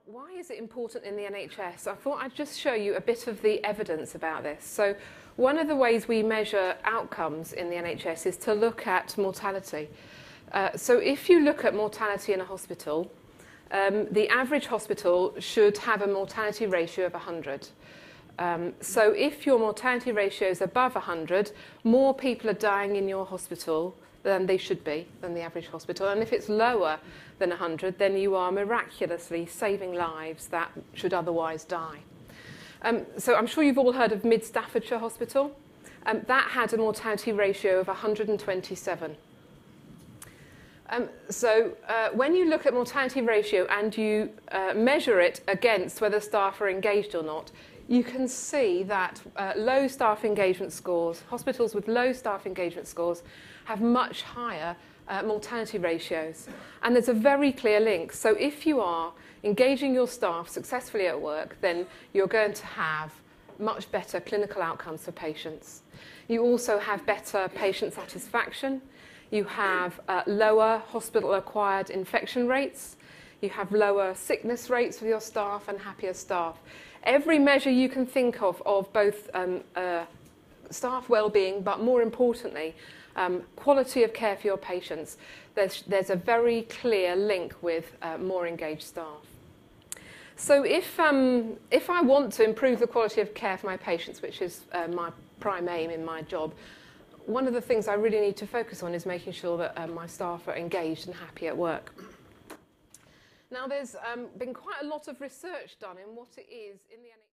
Why is it important in the NHS? I thought I'd just show you a bit of the evidence about this. So one of the ways we measure outcomes in the NHS is to look at mortality. So if you look at mortality in a hospital, the average hospital should have a mortality ratio of 100. So if your mortality ratio is above 100, more people are dying in your hospital than they should be, than the average hospital. And if it's lower than 100, then you are miraculously saving lives that should otherwise die. So I'm sure you've all heard of Mid Staffordshire Hospital. That had a mortality ratio of 127. When you look at mortality ratio and you measure it against whether staff are engaged or not, you can see that low staff engagement scores, hospitals with low staff engagement scores, have much higher mortality ratios. And there's a very clear link. So if you are engaging your staff successfully at work, then you're going to have much better clinical outcomes for patients. You also have better patient satisfaction. You have lower hospital-acquired infection rates. You have lower sickness rates for your staff and happier staff. Every measure you can think of both staff well-being, but more importantly, quality of care for your patients, there's a very clear link with more engaged staff. So if I want to improve the quality of care for my patients, which is my prime aim in my job, one of the things I really need to focus on is making sure that my staff are engaged and happy at work. Now, there's been quite a lot of research done in what it is in the NHS.